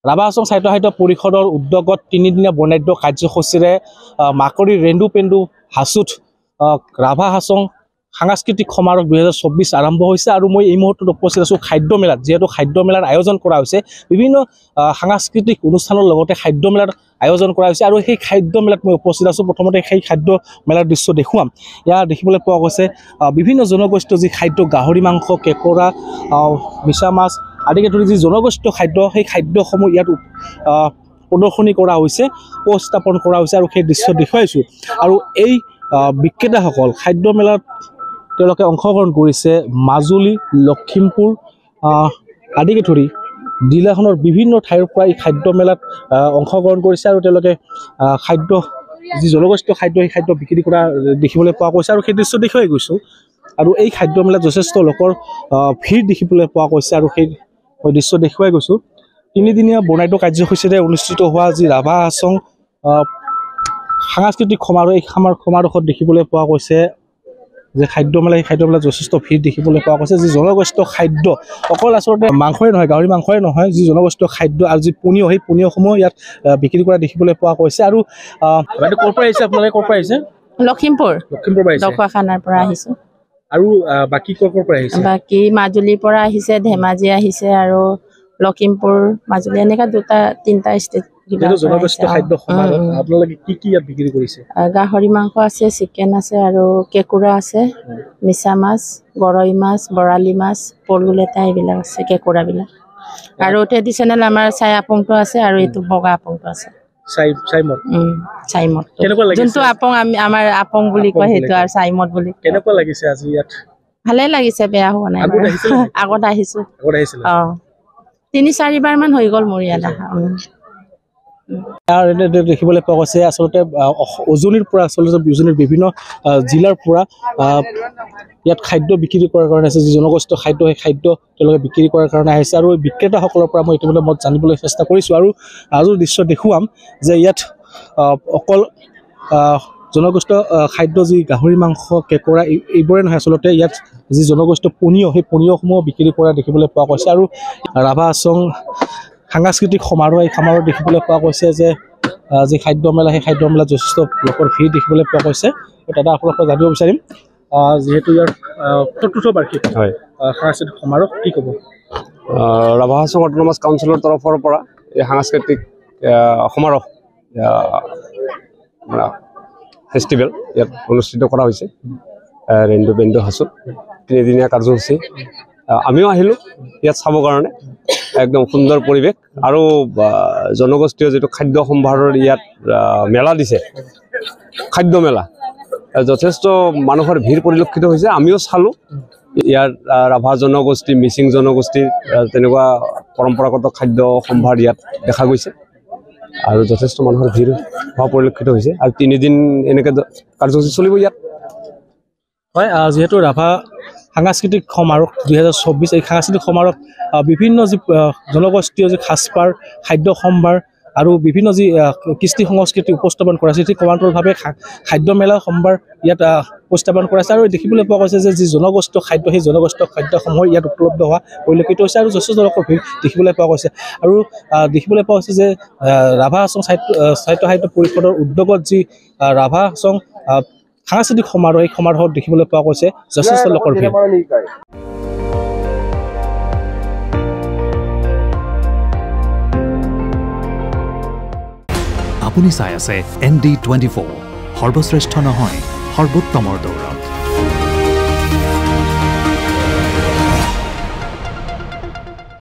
ৰাভা হাছং সাহিত্য পৰিষদৰ উদ্যোগত 3 দিনীয়া বৰ্ণাঢ্য কাৰ্যসূচীৰে মাকৰি ৰেন্দু পেন্দু হাছুত ৰাভা হাছং সাংস্কৃতিক সমাৰোহ 2024 আৰম্ভ হৈছে আৰু মই এই মুহূৰ্তত উপস্থিত আছোঁ খাদ্য মেলাত। যিহেতু খাদ্য মেলাৰ আয়োজন কৰা হৈছে বিভিন্ন সাংস্কৃতিক অনুষ্ঠানৰ লগতে খাদ্য মেলাৰ আয়োজন কৰা হৈছে আৰু সেই খাদ্য মেলাত মই উপস্থিত আছোঁ। প্ৰথমতে সেই খাদ্য মেলাৰ দৃশ্য দেখুৱাম। ইয়াত দেখিবলৈ পোৱা গৈছে বিভিন্ন জনগোষ্ঠীয় যি খাদ্য গাহৰি মাংস কেঁকোৰা মিছা মাছ আদিকে ধৰি যি জনগোষ্ঠীয় খাদ্য সেই খাদ্যসমূহ ইয়াত প্ৰদৰ্শনী কৰা হৈছে উপস্থাপন কৰা হৈছে আৰু সেই দৃশ্য দেখুৱাইছোঁ। আৰু এই বিক্ৰেতাসকল খাদ্য মেলাত তেওঁলোকে অংশগ্ৰহণ কৰিছে মাজুলী লখিমপুৰ আদিকে ধৰি জিলাখনৰ বিভিন্ন ঠাইৰ পৰা এই খাদ্য মেলাত অংশগ্ৰহণ কৰিছে আৰু তেওঁলোকে খাদ্য যি জনগোষ্ঠীয় খাদ্য সেই খাদ্য বিক্ৰী কৰা দেখিবলৈ পোৱা গৈছে আৰু সেই দৃশ্য দেখুৱাই গৈছোঁ। আৰু এই খাদ্য মেলাত যথেষ্ট লোকৰ ভিৰ দেখিবলৈ পোৱা গৈছে আৰু সেই দৃশ্য দেখুৱাই গৈছোঁ। 3 দিনীয়া বৰ্ণাঢ্য কাৰ্যসূচীৰে অনুষ্ঠিত হোৱা যি ৰাভা হাছং সাংস্কৃতিক সমাৰোহ এই সমাৰোহত দেখিবলৈ পোৱা গৈছে যে খাদ্য মেলা সেই খাদ্য মেলাত যথেষ্ট ভিৰ দেখিবলৈ পোৱা গৈছে। যি জনগোষ্ঠীয় খাদ্য অকল আচলতে মাংসই নহয় গাহৰি মাংসই নহয় যি জনগোষ্ঠীয় খাদ্য আৰু যি পনীয় সেই পনীয়সমূহ ইয়াত বিক্ৰী কৰা দেখিবলৈ পোৱা গৈছে। আৰু ক'ৰ পৰা আহিছে আপোনালোকে ক'ৰ পৰা আহিছে? লখিমপুৰ পৰা আহিছে দখুৱাখানাৰ পৰা আহিছোঁ। আৰু বাকী ক'ৰ পৰা আহিছে? বাকী মাজুলীৰ পৰা আহিছে ধেমাজি আহিছে আৰু লখিমপুৰ মাজুলী এনেকা 2-3টা ষ্টেট জনগোষ্ঠীয় খাদ্য সমাৰোহ আপোনালোকে কি ইয়াত বিক্ৰী কৰিছে? গাহৰি মাংস আছে চিকেন আছে আৰু কেঁকুৰা আছে মিছা মাছ গৰৈ মাছ বৰালি মাছ পলুলেটা এইবিলাক আছে কেঁকুৰাবিলাক আৰু ট্ৰেডিশ্যনেল আমাৰ চাই আপংটো আছে আৰু এইটো বগা আপংটো আছে চাইমদ যোনটো আপং আমাৰ আপং বুলি কয় সেইটো আৰু চাইমদ বুলি। কেনেকুৱা লাগিছে আজি ইয়াত? ভালে লাগিছে বেয়া হোৱা নাই। আগত আহিছোঁ 3-4 বাৰ মান হৈ গ'ল মোৰ ইয়াত আহা। দেখিবলৈ পোৱা গৈছে আচলতে উজনিৰ পৰা আচলতে উজনিৰ বিভিন্ন জিলাৰ পৰা ইয়াত খাদ্য বিক্ৰী কৰাৰ কাৰণে আছে। যি জনগোষ্ঠীয় খাদ্য সেই খাদ্য তেওঁলোকে বিক্ৰী কৰাৰ কাৰণে আহিছে আৰু এই বিক্ৰেতাসকলৰ পৰা মই ইতিমধ্যে মই জানিবলৈ চেষ্টা কৰিছোঁ। আৰু আজিৰ দৃশ্য দেখুৱাম যে ইয়াত অকল জনগোষ্ঠীয় খাদ্য যি গাহৰি মাংস কেঁকোৰা এইবোৰে নহয় আচলতে ইয়াত যি জনগোষ্ঠীয় পনীয় সেই পনীয়সমূহ বিক্ৰী কৰা দেখিবলৈ পোৱা গৈছে। আৰু ৰাভা হাছং সাংস্কৃতিক সমাৰোহ এই সমাৰোহ দেখিবলৈ পোৱা গৈছে যে যি খাদ্য মেলা সেই খাদ্য মেলাত যথেষ্ট লোকৰ ভিৰ দেখিবলৈ পোৱা গৈছে। দাদা আপোনাৰ পৰা জানিব বিচাৰিম যিহেতু ইয়াৰ ৪ৰ্থ বাৰ্ষিক সাংস্কৃতিক সমাৰোহ কি ক'ব? ৰাভা হাছং অট'নমাছ কাউন্সিলৰ তৰফৰ পৰা এই সাংস্কৃতিক সমাৰোহ ফেষ্টিভেল ইয়াত অনুষ্ঠিত কৰা হৈছে ৰেন্দু পেন্দু হাছুত 3 দিনীয়া কাৰ্যসূচী। আমিও আহিলোঁ ইয়াত চাবৰ কাৰণে। একদম সুন্দৰ পৰিৱেশ আৰু জনগোষ্ঠীয় যিটো খাদ্য সম্ভাৰৰ ইয়াত মেলা দিছে খাদ্য মেলা যথেষ্ট মানুহৰ ভিৰ পৰিলক্ষিত হৈছে। আমিও চালোঁ ইয়াত ৰাভা জনগোষ্ঠী মিচিং জনগোষ্ঠীৰ তেনেকুৱা পৰম্পৰাগত খাদ্য সম্ভাৰ ইয়াত দেখা গৈছে আৰু যথেষ্ট মানুহৰ ভিৰ হোৱা পৰিলক্ষিত হৈছে আৰু 3 দিন এনেকৈ কাৰ্যসূচী চলিব ইয়াত। হয় যিহেতু ৰাভা সাংস্কৃতিক সমাৰোহ 2024 এই সাংস্কৃতিক সমাৰোহ বিভিন্ন যি জনগোষ্ঠীয় যি সাজপাৰ খাদ্য সম্ভাৰ আৰু বিভিন্ন যি কৃষ্টি সংস্কৃতি উপস্থাপন কৰা হৈছে ঠিক সমান্তৰালভাৱে খাদ্য মেলা সম্ভাৰ ইয়াত উপস্থাপন কৰা হৈছে। আৰু দেখিবলৈ পোৱা গৈছে যে যি জনগোষ্ঠীয় খাদ্য সেই জনগোষ্ঠীয় খাদ্যসমূহ ইয়াত উপলব্ধ হোৱা পৰিলক্ষিত হৈছে আৰু যথেষ্ট লোকৰ ভিৰ দেখিবলৈ পোৱা গৈছে। আৰু দেখিবলৈ পোৱা হৈছে যে ৰাভা হাছং সাহিত্য পৰিষদৰ উদ্যোগত যি ৰাভা হাছং সাংস্কৃতিক সমাৰোহ এই সমাৰোহত দেখিবলৈ পোৱা গৈছে যথেষ্ট লোকৰ ভিৰ। আপুনি চাই আছে ND24 সৰ্বশ্ৰেষ্ঠ নহয় সৰ্বোত্তমৰ দৌৰ।